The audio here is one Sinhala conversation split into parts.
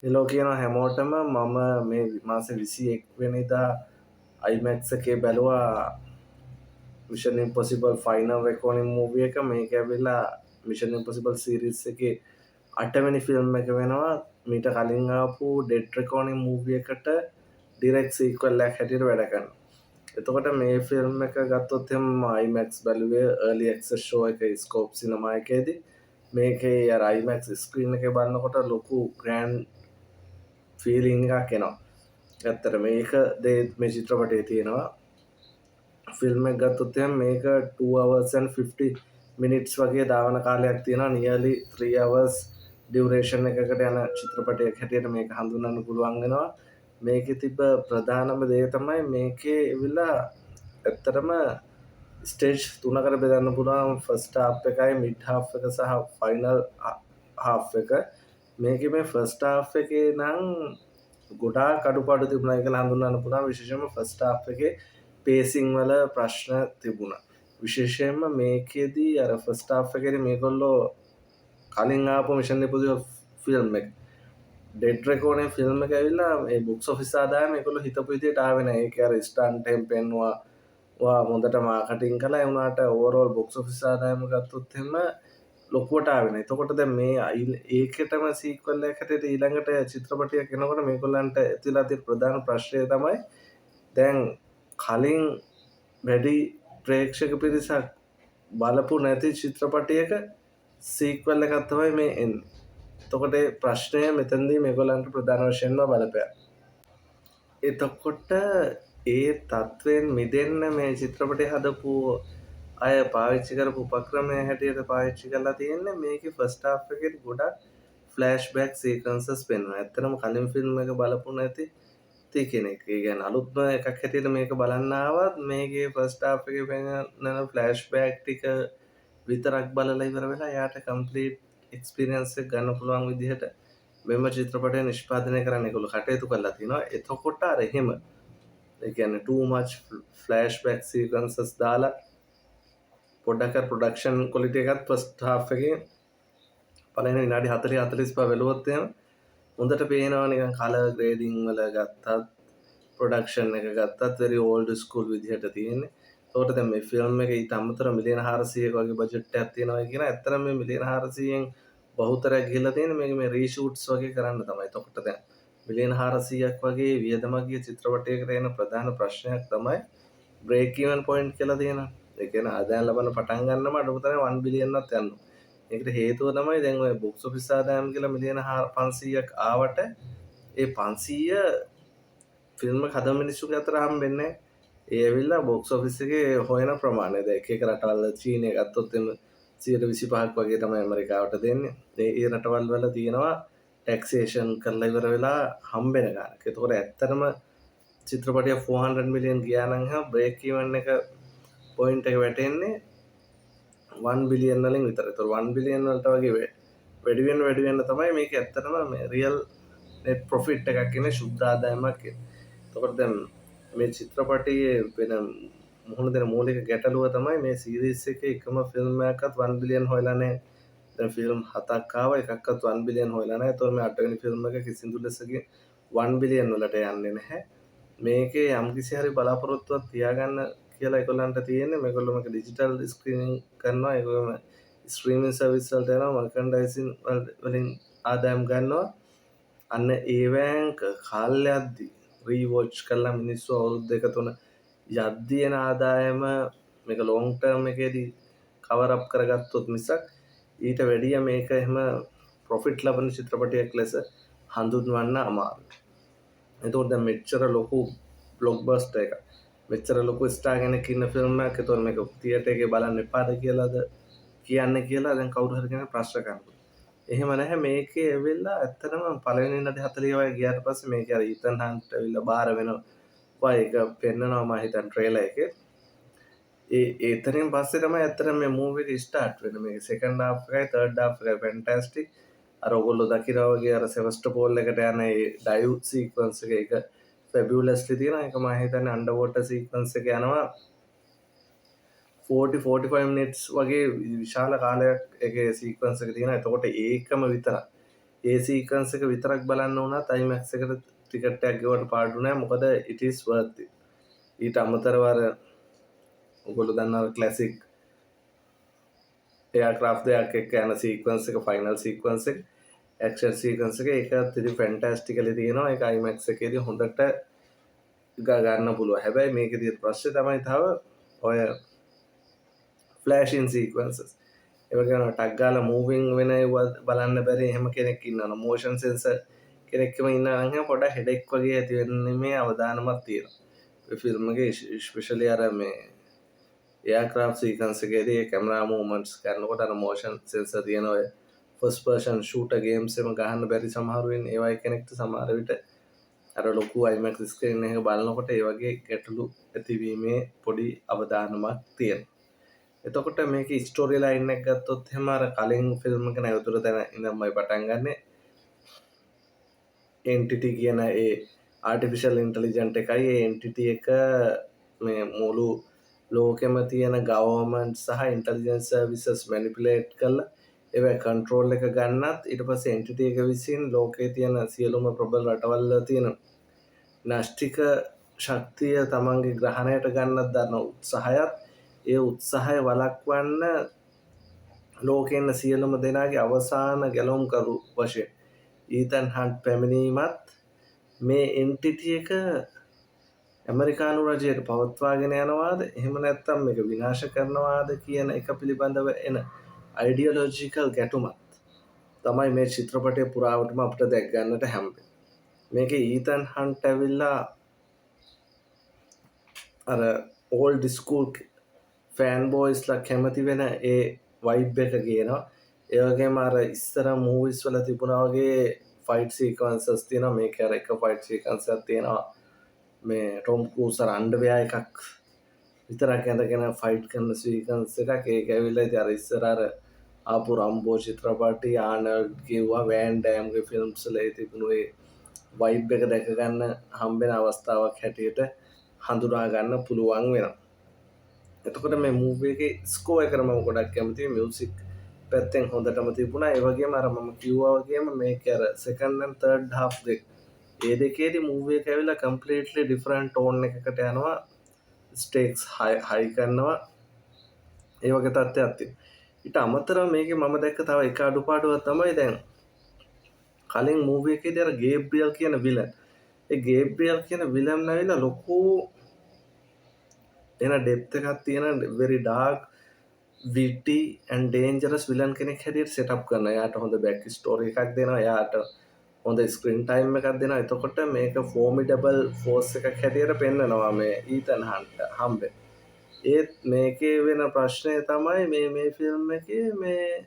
එලෝ කියන හැමෝටම මම මේ මාස 21 වෙනිදා IMAX එකේ බැලුවා Mission Impossible Final Reckoning movie එක. මේක ඇවිල්ලා Mission Impossible series එකේ 8 වෙනි ෆිල්ම් එක වෙනවා. මීට කලින් ආපු Dead Reckoning movie එකට direct sequel එකක් හැටියට වැඩ කරනවා. එතකොට මේ ෆිල්ම් එක ගත්තොත් එහෙනම් IMAX බැලුවේ early access show එක Scope Cinema එකේදී. මේකේ අර IMAX screen එකේ බලනකොට ලොකු grand ෆීලිං එකක් එනවා. ඇත්තට මේක මේ චිත්‍රපටයේ තියෙනවා. ෆිල්ම් එක ගත්තොත් එහෙනම් මේක 2 hours and 50 minutes වගේ දාවන කාලයක් තියෙනවා. nearly 3 hours duration එකකට යන චිත්‍රපටයක් හැටියට මේක හඳුන්වන්න පුළුවන් වෙනවා. මේකේ තිබ්බ ප්‍රධානම දේ තමයි මේකේ එවිලා ඇත්තටම ස්ටේජ් 3කට බෙදන්න පුළුවන්. ෆස්ට් හාෆ් එකයි මිඩ් හාෆ් එක සහ ෆයිනල් හාෆ් එක. මේකේ මේ ෆස්ට් හාෆ් එකේ නම් ගොඩාක් අඩුපාඩු තිබුණා කියලා හඳුන්වන්න පුළුවන්. විශේෂයෙන්ම ෆස්ට් හාෆ් එකේ පේසිං වල ප්‍රශ්න තිබුණා. විශේෂයෙන්ම මේකෙදී අර ෆස්ට් හාෆ් එකේදී මේගොල්ලෝ කලින් ආපු මිෂන් ඉම්පොසිබල් ෆිල්ම් එක ඩෙඩ් රෙකෝර්ඩින් ෆිල්ම් එක ඇවිල්ලා මේ බොක්ස් ඔෆිස් ආදායම ඒගොල්ලෝ හිතපු විදිහට ආවේ නැහැ. ඒක අර ස්ටන්ට් එකෙන් පෙන්නුවා හොඳට මාකටිං කළා. ඒ වුණාට ඕවරෝල් බොක්ස් ඔෆිස් ආදායම ගත්තොත් එහෙම ලොකුවට ආවේ නැහැ. එතකොට දැන් මේ ඒකටම සීක්වල් එකක් හැටියට ඊළඟට චිත්‍රපටයක් එනකොට මේගොල්ලන්ට ඇතිලා තියෙන ප්‍රධාන ප්‍රශ්නය තමයි දැන් කලින් වැඩි ප්‍රේක්ෂක පිරිසක් බලපු නැති චිත්‍රපටයක සීක්වල් එකක් තමයි මේ එන්නේ. එතකොට ප්‍රශ්නය මෙතනදී මේගොල්ලන්ට ප්‍රධාන වශයෙන්ම බලපෑ. එතකොට ඒ තත්ත්වයෙන් මිදෙන්න මේ චිත්‍රපටය හදපු අය පාවිච්චි කරපු උපක්‍රමය හැටියට පාවිච්චි කරලා තියෙන්නේ මේකේ ෆස්ට් හාෆ් එකේදී ගොඩක් ෆ්ලෑෂ්බැක් සීකන්සස් පෙන්වනවා. ඇත්තටම කලින් ෆිල්ම් එක බලපු නැති කෙනෙක්. ඒ කියන්නේ අලුත්ම එකක් හැටියට මේක බලන්න ආවත් මේකේ ෆස්ට් හාෆ් එකේ පෙන්වන ෆ්ලෑෂ්බැක් ටික විතරක් බලලා ඉවර වෙලා එයාට කම්ප්ලීට් එක්ස්පීරියන්ස් එක ගන්න පුළුවන් විදිහට මෙම චිත්‍රපටය නිෂ්පාදනය කරන්න ඒගොල්ලෝ කටයුතු කරලා තිනවා. එතකොට අර එහෙම ඒ කියන්නේ too much flashback sequences දාලා පොඩ්ඩක් ප්‍රොඩක්ෂන් ක්වොලිටි එකත් ෆස්ට් හාෆ් එකේ පළවෙනි විනාඩි 40 45 බැලුවොත් එහෙම හොඳට පේනවා නිකන් කලර් ග්‍රේඩින් වල ගත්තත් ප්‍රොඩක්ෂන් එක ගත්තත් very old school විදිහට තියෙන්නේ. ඒකට දැන් මේ ෆිල්ම් එක ඊට අමතරව මිලියන 400ක වගේ බජට් එකක් තියෙනවා කියන ඇත්තටම මේ මිලියන 400න් බහුතරයක් ගිහිල්ලා තියෙන්නේ මේක මේ රීෂූට්ස් වගේ කරන්න තමයි. එතකොට දැන් මිලියන 400ක් වගේ වියදමක් ගිය චිත්‍රපටයකට එන ප්‍රධාන ප්‍රශ්නයක් තමයි බ්‍රේක් ඉවන් පොයින්ට් කියලා තියෙනවා. ඒ කියන්නේ ආදායම් ලබන්න පටන් ගන්නම අඩුතරේ 1 බිලියන්වත් යනවා. ඒකට හේතුව තමයි දැන් ඔය බොක්ස් ඔෆිස් ආදායම කියලා මිලියන 500ක් ආවට ඒ 500 ෆිල්ම් එක හදන මිනිස්සුගේ අතර හම්බෙන්නේ නැහැ. ඒ ඇවිල්ලා බොක්ස් ඔෆිස් එකේ හොයන ප්‍රමාණය. දැන් එක එක රටවල් චීනය ගත්තොත් එම 125ක් වගේ තමයි ඇමරිකාවට දෙන්නේ. ඒ රටවල් වල තියෙනවා ටැක්සේෂන් කරලා ඉවර වෙලා හම්බෙන ගානක්. ඒතකොට ඇත්තටම චිත්‍රපටය 400 මිලියන් ගියා නම් බ්‍රේක් ඉවන් එක පොයින්ට් එක වැටෙන්නේ 1 බිලියන් වලින් විතර. ඒතකොට 1 බිලියන් වලට වගේ වැඩි වෙන්න තමයි මේක ඇත්තටම මේ රියල් net profit එකක් එන්නේ, ශුද්ධ ආදායමක් එන්නේ. එතකොට දැන් මේ චිත්‍රපටයේ වෙන මුහුණ දෙන මූලික ගැටලුව තමයි මේ සීරීස් එකේ එකම ෆිල්ම් එකක්වත් 1 බිලියන් හොයලා නැහැ. දැන් ෆිල්ම් 7ක් ආවා, එකක්වත් 1 බිලියන් හොයලා නැහැ. ඒතකොට මේ 8 වෙනි ෆිල්ම් එක කිසිදු ලෙසකින් 1 බිලියන් වලට යන්නේ නැහැ. මේකේ යම්කිසි හරි බලාපොරොත්තුවක් තියාගන්න කියලා ඒගොල්ලන්ට තියෙන්නේ. මේගොල්ලෝ මේක ඩිජිටල් ස්ක්‍රීනින් කරනවා. ඒගොල්ලෝ ස්ට්‍රීමින් සර්විස් වලට යනවා, මර්කන්ඩයිසින් වලින් ආදායම් ගන්නවා. අන්න ඒවෑන් කාලයක්දී රීවෝච් කරලා මිනිස්සු අවුරුදු දෙක තුන යද්දී එන ආදායම මේක ලොං ටර්ම් එකේදී කවර් අප් කරගත්තොත් මිසක් ඊට වැඩිය මේක එහෙම ප්‍රොෆිට් ලබන චිත්‍රපටයක් ලෙස හඳුන්වන්න අමාරුයි. එතකොට දැන් මෙච්චර ලොකු බ්ලොක්බස්ටර් එකක්, මෙච්චර ලොකු ස්ටාර් කෙනෙක් ඉන්න ෆිල්ම් එකක්, එතකොට මේක තියටර් එකේ බලන්න එපාද කියලාද කියන්නේ කියලා දැන් කවුරු හරි කෙනෙක් ප්‍රශ්න කරනවා. එහෙම නැහැ. මේකේ ඇවිල්ලා ඇත්තටම පළවෙනි විනාඩි 40 වගේ ගියාට පස්සේ මේකේ අර ඊතන් හන්ට් ඇවිල්ලා බාර වෙනවා. ඒක පෙන්නනවා මම හිතන ට්‍රේලර් එකේ. එතනින් පස්සේ තමයි ඇත්තටම මේ මූවි එක ස්ටාර්ට් වෙන්නේ. මේකේ සෙකන්ඩ් හාෆ් එකයි තර්ඩ් හාෆ් එකයි ෆැන්ටස්ටික්. අර ඔයගොල්ලෝ දකිනවා වගේ අර සෙවස්ටෝපෝල් එකට යන ඒ ඩයිව් සීක්වන්ස් එක ෆැබියුලස්ලි තියෙනවා. ඒක මම හිතන්නේ අන්ඩර් වෝටර් සීක්වන්ස් එක යනවා 40-45 මිනිට්ස් වගේ විශාල කාලයක් එකේ සීක්වන්ස් එක තියෙනවා. එතකොට ඒකම විතරක් ඒ සීකන්ස් එක විතරක් බලන්න වුණත් IMAX එකට ටිකට් එකක් ගෙවුවට පාඩු නෑ. මොකද it is worth it. ඊට අමතරව අර ඔයගොල්ලෝ දන්නා ක්ලාසික් එයාක්‍රාෆ්ට් දෙයක් එක්ක යන සීක්වන්ස් එක, ෆයිනල් සීක්වන්ස් එක, ඇක්ෂන් සීක්වන්ස් එක, ඒකත් ඉතින් ෆැන්ටස්ටිකලි තියෙනවා. ඒක IMAX එකේදී හොඳට ගන්න පුළුවන්. හැබැයි මේකේදී ප්‍රශ්නේ තමයි තව ඔය ෆ්ලෑෂින් සීක්වන්සස්. ඒ වගේම ටක් ගාලා මූවින් වෙන ඒවා බලන්න බැරි එහෙම කෙනෙක් ඉන්නවනේ. මෝෂන් සෙන්සර් කෙනෙක්ම ඉන්නවා නම් පොඩ හෙඩෙක් වගේ ඇති වෙන්නේ මේ අවදානමක් තියෙනවා. ඒ ෆිල්ම් එකේ ස්පෙෂලි අර මේ එයාක්‍රාෆ්ට් සීකන්ස් එකේදී කැමරා මූවමන්ට්ස් කරනකොට අර මෝෂන් සෙන්සර් තියෙන ඔය ෆස්ට් පර්සන් ෂූටර් ගේම්ස් එකම ගහන්න බැරි සමහරු වෙන්නේ. ඒවයි කෙනෙක්ට සමහර විට අර ලොකු IMAX ස්ක්‍රීන් එක බලනකොට ඒ වගේ ගැටලු ඇතිවීමේ පොඩි අවදානමක් තියෙනවා. එතකොට මේක ස්ටෝරි ලයින් එක ගත්තොත් එහෙම අර කලින් ෆිල්ම් එක නැවතුර තැන ඉඳන්මයි පටන් ගන්නෙ. එන්ටිටි කියන ඒ ආටිෆිෂල් ඉන්ටෙලිජන්ට් එකයි ඒ එන්ටිටි එක මේ මුළු ලෝකෙම තියෙන ගවර්න්මන්ට් සහ ඉන්ටෙලිජන්ස් සර්විසස් මැනිපියුලේට් කරලා ඒවා කන්ට්‍රෝල් එක ගන්නත් ඊට පස්සේ එන්ටිටි එක විසින් ලෝකයේ තියෙන සියලුම ප්‍රබල රටවල් වල තියෙන නාස්තික ශක්තිය තමන්ගේ ග්‍රහණයට ගන්නත් දරන උත්සාහයත් ඒ උත්සාහය වළක්වන්න ලෝකෙන්න සියලුම දෙනාගේ අවසාන ගැලවුම්කරු වශයෙන් ඊතන් හන්ට් පැමිණීමත් මේ එන්ටිටි එක ඇමරිකානු රජයට පවත්වාගෙන යනවාද එහෙම නැත්නම් මේක විනාශ කරනවාද කියන එක පිළිබඳව එන අයිඩියොලොජිකල් ගැටුමක් තමයි මේ චිත්‍රපටය පුරාවටම අපිට දැක් ගන්නට හැම්බෙන්නේ. මේකේ ඊතන් හන්ට් ඇවිල්ලා අර ඕල්ඩ් ස්කූල් ෆෑන් බෝයිස්ලා කැමති වෙන ඒ වයිබ් එක ගේනවා. ඒ වගේම අර ඉස්සර මූවිස් වල තිබුණා වගේ ෆයිට් සීක්වන්සස් තියෙනවා. මේකේ අර එක ෆයිට් සීක්වන්ස් එකක් තියෙනවා. මේ ටොම් ක්‍රූස් අර අන්ඩර්වෙයා එකක් විතරක් ඇඳගෙන ෆයිට් කරන සීක්වන්ස් එකක්. ඒක ඇවිල්ලා ඉතින් අර ඉස්සර අර ආපු රම්බෝ චිත්‍රපටි ආනල්ඩ් කිව්වා වෑන් ඩෑම්ගේ ෆිල්ම්ස් වල තිබුණු ඒ වයිබ් එක දැක ගන්න හම්බෙන අවස්ථාවක් හැටියට හඳුනා ගන්න පුළුවන් වෙනවා. එතකොට මේ මූවී එකේ ස්කෝර් එකකට මම ගොඩක් කැමතියි. මියුසික් පැත්තෙන් හොඳටම තිබුණා. ඒ වගේම අර මම කිව්වා වගේම මේක අර සෙකන්ඩ් ඇන්ඩ් තර්ඩ් හාෆ් දෙක ඒ දෙකේදී මූවී එක ඇවිල්ලා කම්ප්ලීට්ලි ඩිෆරන්ට් ටෝන් එකකට යනවා. ස්ටේක්ස් හයි කරනවා. ඒ වගේ තත්ත්වයක් තියෙනවා. ඊට අමතරව මේකේ මම දැක්ක තව එක අඩුපාඩුවක් තමයි දැන් කලින් මූවී එකේදී අර ගේබ්‍රියල් කියන විලන්. ඒ ගේබ්‍රියල් කියන විලන් නැවිලා ලොකු එන ඩෙප්ත් එකක් තියෙන very dark witty and dangerous villain කෙනෙක් හැටියට සෙටප් කරනවා. එයාට හොඳ බෑක් ස්ටෝරි එකක් දෙනවා. එයාට හොඳ ස්ක්‍රීන් ටයිම් එකක් දෙනවා. එතකොට මේක ෆෝමිඩබල් ෆෝස් එකක් හැටියට පෙන්නනවා මේ ඊතන් හන්ට් හම්බෙන්. ඒත් මේකේ වෙන ප්‍රශ්නය තමයි මේ ෆිල්ම් එකේ මේ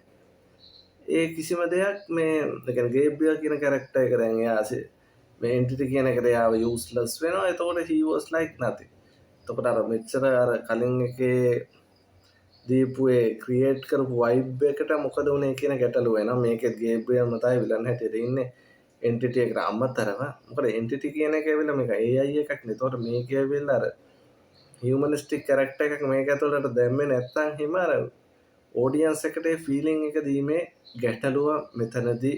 ඒ කිසිම දෙයක් මේ يعني ගේබ්‍රියල් කියන කැරක්ටර් එක දැන් එයා මේ එන්ටිටි කියන එකට එයාව යූස්ලස් වෙනවා. එතකොට he was like nothing. එතකොට අර මෙච්චර අර කලින් එකේ දීපු ඒ ක්‍රියේට් කරපු වයිබ් එකට මොකද වුනේ කියන ගැටලුව එනවා. මේකෙත් ගේබ්‍රියල් තමයි විලන් හැටියට ඉන්නේ එන්ටිටි එකට අමතරව. මොකද එන්ටිටි කියන එක ඇවිල්ලා මේක AI එකක් නේ. එතකොට මේක ඇවිල්ලා අර හියුමනිස්ටික් කැරක්ටර් එකක් මේක ඇතුළට දැම්මේ නැත්නම් හිම අර ඔඩියන්ස් එකට ඒ ෆීලිං එක දීමේ ගැටලුව මෙතනදී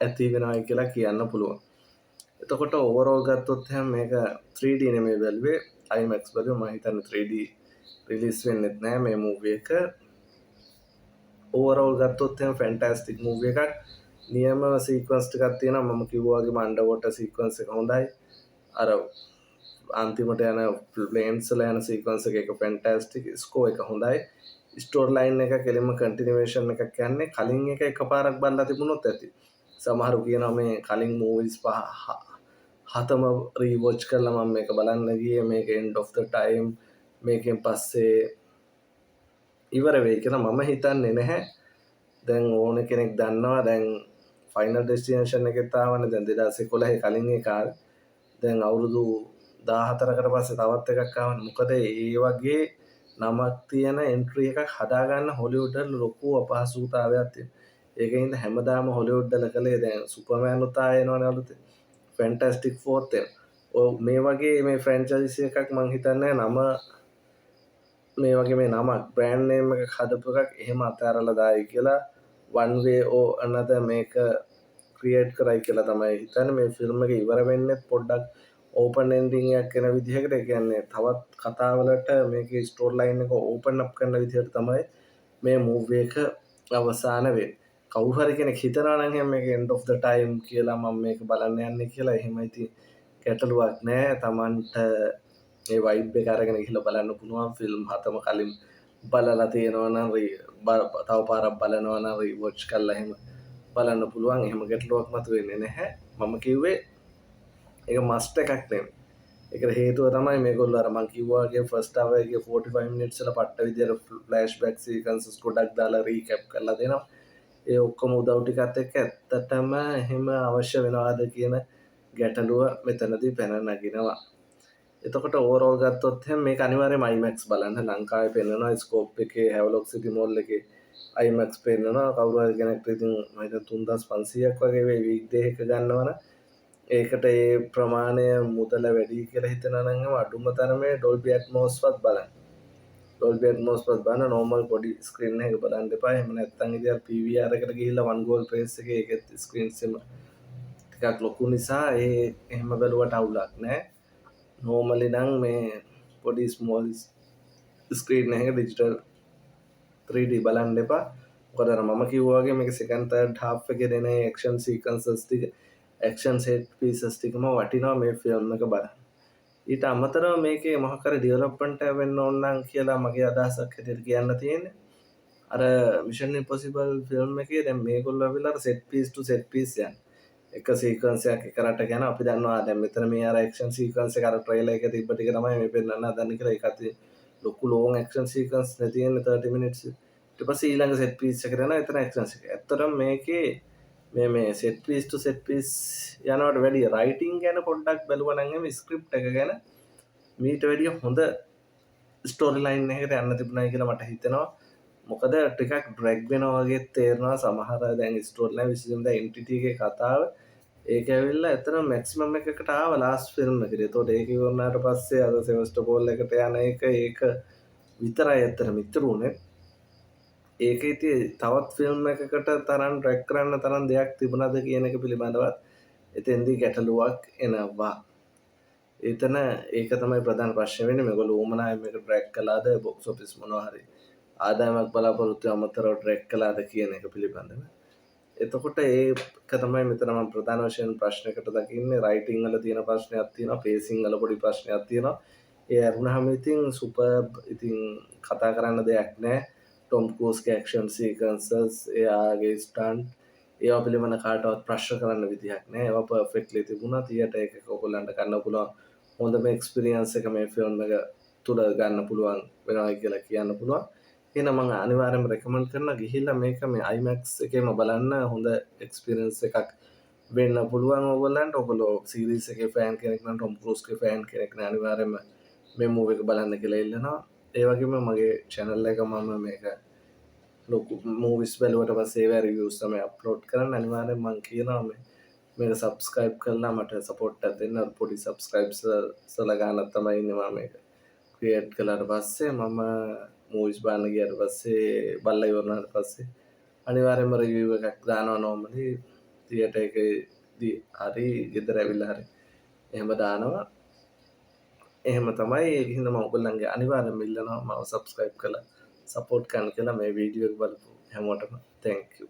ඇති වෙනවා කියලා කියන්න පුළුවන්. එතකොට ඕවරෝල් ගත්තොත් එහෙනම් මේක 3D නෙමෙයි බැලුවේ IMAX බැලුවා. මම හිතන්නේ 3D රිලීස් වෙන්නෙත් නැහැ මේ මූවී එක. ඕවරෝල් ගත්තොත් එහෙනම් ෆැන්ටස්ටික් මූවී එකක්. නියම සීක්වන්ස් ටිකක් තියෙනවා. මම කිව්වා වගේම අන්ඩර් වෝටර් සීක්වන්ස් එක හොඳයි. අර අන්තිමට යන ප්ලේන්ස් වල යන සීක්වන්ස් එක ෆැන්ටස්ටික්. ස්කෝර් එක හොඳයි. ස්ටෝරි ලයින් එක කෙලින්ම කන්ටිනියුේෂන් එකක් යන්නේ. කලින් එක එකපාරක් බලලා තිබුණොත් ඇති. සමහරු කියනවා මේ කලින් මූවිස් හතම රීවොච් කරලා මම මේක බලන්න ගියේ. මේක end of the time මේකෙන් පස්සේ ඉවර වෙයි කියලා මම හිතන්නේ නැහැ. දැන් ඕන කෙනෙක් දන්නවා දැන් ෆයිනල් ඩෙස්ටිනේෂන් එකෙත් ආවනේ දැන් 2011 කලින් එක ආවේ. දැන් අවුරුදු 14කට පස්සේ තවත් එකක් ආවනේ. මොකද ඒ වගේ නමක් තියෙන එන්ට්‍රි එකක් හදාගන්න හොලිවුඩ් වල ලොකු අපහසුතාවයක් තියෙනවා. ඒකින්ද හැමදාම හොලිවුඩ් වල කලේ දැන් සුපර්මෑන් උතා එනවනේ අලුතෙන්. ෆැන්ටස්ටික් ෆෝර්ත් එක. ඔව් මේ වගේ මේ ෆ්‍රැන්චයිසි එකක් මං හිතන්නේ නම මේ වගේ මේ නමක් බ්‍රෑන්ඩ් නේම් එකක් හදපු එකක් එහෙම අතාරලා දායි කියලා one way or another මේක ක්‍රියේට් කරයි කියලා තමයි හිතන්නේ. මේ ෆිල්ම් එක ඉවර වෙන්නේ පොඩ්ඩක් ඕපන් එන්ඩින් එකක් එන විදිහකට. ඒ කියන්නේ තවත් කතාවලට මේකේ ස්ටෝරි ලයින් එක ඕපන් අප් කරන විදිහට තමයි මේ මූවී එක අවසාන වෙන්නේ. කවුරු හරි කෙනෙක් හිතනවා නම් එහෙනම් මේක end of the time කියලා මම මේක බලන්න යන්නේ කියලා. එහෙම ඉතින් ගැටලුවක් නෑ. Tamanට ඒ වයිබ් එක අරගෙන ගිහලා බලන්න පුළුවන්. ෆිල්ම් 7ම කලින් බලලා තියෙනවා නම් තව පාරක් බලනවා නම් රීවොච් කරලා එහෙම බලන්න පුළුවන්. එහෙම ගැටලුවක් මතුවෙන්නේ නැහැ. මම කිව්වේ ඒක මස්ට් එකක් නෙමෙයි. ඒකට හේතුව තමයි මේගොල්ලෝ අර මං කිව්වා වගේ ෆස්ට් hour එකේ 45 minutes වල පට්ට විදියට ෆ්ලෑෂ්බැක් සීකන්සස් ගොඩක් දාලා රීකැප් කරලා දෙනවා. ඒ ඔක්කොම උදව් ටිකත් එක්ක ඇත්තටම එහෙම අවශ්‍ය වෙනවාද කියන ගැටලුව මෙතනදී පැන නගිනවා. එතකොට ඕවරෝල් ගත්තොත් එහෙනම් මේක අනිවාර්යයෙන්ම IMAX බලන්න. ලංකාවේ පෙන්නනවා ස්කෝප් එකේ හැවලොක් සිටි මෝල් එකේ IMAX පෙන්නනවා. කවුරු හරි කෙනෙක්ට ඉතින් මම හිතන 3500ක් වගේ වෙයි වීක් ඩේ එක ගන්නවනම් ඒකට ඒ ප්‍රමාණය මුදල වැඩි කියලා හිතනවා නම් අඩුම තරමේ Dolby Atmos වත් බලන්න. Dolby Atmos වත් බලන්න normal පොඩි ස්ක්‍රීන් එකක බලන්න එපා. එහෙම නැත්නම් ඉතින් PVR එකට ගිහිල්ලා 1 goal pace එකේ ඒකෙත් ස්ක්‍රීන්ස් එක ටිකක් ලොකු නිසා ඒ එහෙම බැලුවට අවුලක් නැහැ. normally නම් මේ පොඩි small screen එකක digital 3D බලන්න එපා. මොකද අර මම කිව්වා වගේ මේක second third half එකේ දෙන action sequences ටික action set pieces ටිකම වටිනවා මේ ෆිල්ම් එක බලන්න. ඊට අමතරව මේකේ මොකක් හරි ඩෙවලොප්මන්ට් එක වෙන්න ඕන නම් කියලා මගේ අදහසක් හැටියට කියන්න තියෙන්නේ. අර Mission Impossible ෆිල්ම් එකේ දැන් මේගොල්ලෝ ඇවිල්ලා set piece to set piece යන එක සීකවන්ස් එකක් එක රටක යන අපි දන්නවා දැන් මෙතන මේ අර action sequence එක අර trailer එකේ තිබ්බ ටික තමයි මේ පෙන්නන්න හදන්නේ කියලා. ඒකත් ලොකු long action sequence නේ තියෙන්නේ 30 minutes. ඊට පස්සේ ඊළඟ set piece එකට යනවා එතන action එක. ඇත්තටම මේකේ මේ set piece to set piece යනවට වැඩිය writing ගැන පොඩ්ඩක් බැලුවා නම් මේ script එක ගැන මීට වැඩිය හොඳ ස්ටෝරි ලයින් එකකට යන්න තිබුණයි කියලා මට හිතෙනවා. මොකද ටිකක් ඩ්‍රැග් වෙනවා වගේ තේරෙනවා සමහර දැන් ස්ටෝරි ලයින් විශේෂයෙන්ම දැන් එන්ටිටි එකේ කතාව ඒක ඇවිල්ලා එතන මැක්සිමම් එකකට ආව ලාස්ට් ෆිල්ම් එකේදී. ඒතකොට ඒක ඉවරනාට පස්සේ අර සෙවස්ටෝපෝල් එකට යන එක විතරයි ඇත්තටම ඉතුරුනේ. ඒක ඉතින් තවත් ෆිල්ම් එකකට තරම් ඩ්‍රැග් කරන්න තරම් දෙයක් තිබුණාද කියන එක පිළිබඳවත් එතෙන්දී ගැටලුවක් එනවා. එතන ඒක තමයි ප්‍රධාන ප්‍රශ්නේ වෙන්නේ. මේගොල්ලෝ උමනාවෙන් මේක ඩ්‍රැග් කළාද බොක්ස් ඔෆිස් මොනවා හරි ආදායමක් බලාපොරොත්තු අමතරව ඩ්‍රැග් කළාද කියන එක පිළිබඳව. එතකොට ඒක තමයි මෙතන මම ප්‍රධාන වශයෙන් ප්‍රශ්නයකට දකින්නේ. රයිටිං වල තියෙන ප්‍රශ්නයක් තියෙනවා, පේසිං වල පොඩි ප්‍රශ්නයක් තියෙනවා. ඒ අරුණාම ඉතින් සුපර්බ් ඉතින් කතා කරන්න දෙයක් නැහැ. ටොම් ක්‍රූස්ගේ ඇක්ෂන් සීකන්සස් එයාගේ ස්ටන්ට් ඒවා පිළිබඳ කාටවත් ප්‍රශ්න කරන්න විදිහක් නැහැ. ඒවා පර්ෆෙක්ට්ලි තිබුණා. තියටර් එකක ඔයගොල්ලන්ට ගන්න පුළුවන් හොඳම එක්ස්පීරියන්ස් එක මේ ෆිල්ම් එක තුල ගන්න පුළුවන් වෙනවා කියලා කියන්න පුළුවන්. එහෙනම් මම අනිවාර්යයෙන්ම රෙකමන්ඩ් කරනවා ගිහිල්ලා මේක මේ IMAX එකේම බලන්න. හොඳ එක්ස්පීරියන්ස් එකක් වෙන්න පුළුවන් ඔයගොල්ලන්ට. ඔයගොල්ලෝ සීරීස් එකේ ෆෑන් කෙනෙක් නම් ටොම් ක්‍රූස්ගේ ෆෑන් කෙනෙක් නම් අනිවාර්යයෙන්ම මේ මූවි එක බලන්න කියලා ඉල්ලනවා. ඒ වගේම මගේ channel එක මම මේක ලොකු මූවිස් බැලුවට පස්සේ ඒවා රිවිව්ස් තමයි අප්ලෝඩ් කරන්න. අනිවාර්යෙන් මම කියනවා මේක සබ්ස්ක්‍රයිබ් කරලා මට සපෝට් එකක් දෙන්න. පොඩි සබ්ස්ක්‍රයිබ්ස්ලා ගානක් තමයි ඉන්නේ මම මේක ක්‍රියේට් කළාට පස්සේ. මම මූවිස් බලන්න ගියාට පස්සේ බලලා ඉවරනාට පස්සේ අනිවාර්යෙන්ම රිවිව් එකක් දානවා normally තියටර් එකේදී හරි ගෙදර ඇවිල්ලා හරි එහෙම දානවා. එහෙම තමයි. ඒක හින්දා මම ඔයගොල්ලන්ගේ අනිවාර්යෙන්ම ඉල්ලනවා මාව සබ්ස්ක්‍රයිබ් කරලා සපෝට් කරන්න කියලා. මේ වීඩියෝ එක බලපු හැමෝටම thank you.